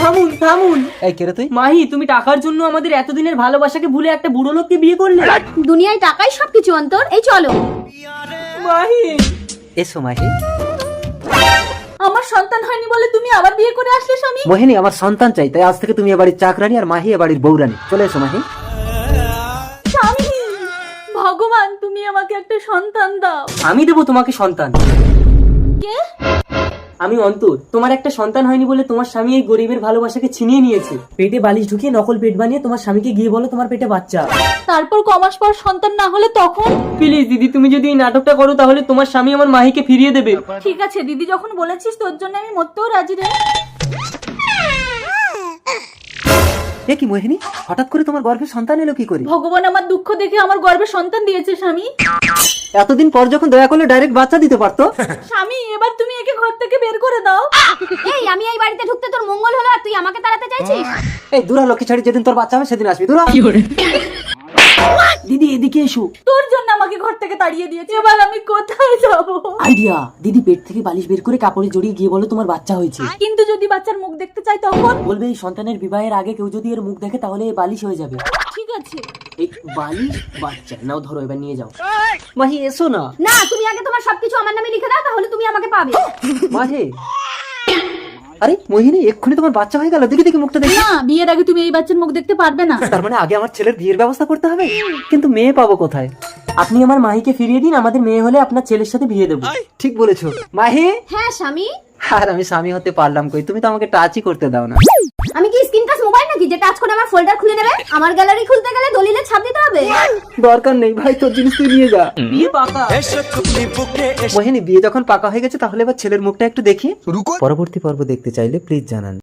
থামুন থামুন। এই কে রে তুই? মাহি, তুমি টাকার জন্য আমাদের এতদিনের ভালোবাসাকে ভুলে একটা বুড়ো লোককে বিয়ে করলে। দুনিয়ায় টাকাই সবকিছু অন্তর। এই চলো। মাহি, এসো মাহি। আমার সন্তান হয়নি বলে তুমি আবার বিয়ে করে আসলে স্বামী? মোহিনী, আমার সন্তান চাই, তাই আজ থেকে তুমি এ বাড়ির চাকরানি আর মাহি এ বাড়ির বউরানি। চলে এসো মাহি। স্বামী, ভগবান তুমি আমাকে একটা সন্তান দাও। আমি দেবো তোমাকে সন্তান। কে? আমি অন্তর। তোমার একটা সন্তান হয়নি বলে তোমার স্বামী এই গরিবের ভালোবাসাকে ছিনিয়ে নিয়েছে। পেটে বালিশ ঢুকিয়ে নকল পেট বানিয়ে তোমার স্বামীকে গিয়ে বলো তোমার পেটে বাচ্চা। তারপর কমাস পর সন্তান না হলে তখন? প্লিজ দিদি, তুমি যদি এই নাটকটা করো তাহলে তোমার স্বামী আমার মাহিকে ফিরিয়ে দেবে। ঠিক আছে দিদি, যখন বলেছিস তোর জন্য আমি মরতেও রাজি রে। এ কি মোহিনী, হঠাৎ করে তোমার গর্ভে সন্তান এলো কি করে? ভগবান আমার দুঃখ দেখে আমার গর্ভে সন্তান দিয়েছে স্বামী। এতদিন পর যখন দয়া করলে ডাইরেক্ট বাচ্চা দিতে পারতো। স্বামী, এবার তুমি একে ঘর থেকে বের করে দাও। এই আমি এই বাড়িতে ঢুকতে তোর মঙ্গল হলো আর তুই আমাকে তাড়াতে চাইছিস? এই দূরা লক্ষ্মী ছাড়ি, যেদিন তোর বাচ্চা হবে সেদিন আসবি। দূরা। দিদি এদিকে এসো। তোর জন্য আমাকে ঘর থেকে তাড়িয়ে দিয়েছে, এবার আমি কোথায় যাব? আইডিয়া, দিদি পেট থেকে বালিশ বের করে কাপড়ে জড়িয়ে গিয়ে বলো তোমার বাচ্চা হয়েছে। কিন্তু যদি বাচ্চার মুখ দেখতে চাই তখন? বলবে এই সন্তানের বিবাহের আগে কেউ যদি এর মুখ দেখে তাহলে এই বালিশ হয়ে যাবে। ঠিক আছে। এই বালিশ বাচ্চা নাও, ধরো এবার নিয়ে যাও। মাহি এসো না। না, তুমি আগে তোমার সবকিছু আমার নামে লিখে দাও, তাহলে তুমি আমাকে পাবে। মাহি, আরে মোহিনী, এক্ষুনি তোমার বাচ্চা হয়ে গেল। দেখি দেখি মুখটা দেখি। না, বিয়ের আগে তুমি এই বাচ্চার মুখ দেখতে পারবে না। তার মানে আগে আমার ছেলের বিয়ের ব্যবস্থা করতে হবে, কিন্তু মেয়ে পাবো কোথায়? আপনি আমার মাহিকে ফিরিয়ে দিন, আমাদের মেয়ে হলে আপনার ছেলের সাথে বিয়ে দেবো। ঠিক বলেছো মাহি। হ্যাঁ স্বামী। আর আমি স্বামী হতে পারলাম কই? তুমি তো আমাকে টাচই করতে দাও না। আমি কি স্ক্রিন টাচ মোবাইল নাকি যে টাচ করে আমার ফোল্ডার খুলে নেবে? আমার গ্যালারি খুলতে গেলে দলিলে ছাপ দিতে হবে। দরকার নেই ভাই, তোর জিনিস তুই নিয়ে যা। বিয়ে পাকা। মোহিনী, বিয়ে যখন পাকা হয়ে গেছে তাহলে এবার ছেলের মুখটা একটু দেখি। পরবর্তী পর্ব দেখতে চাইলে প্লিজ জানান।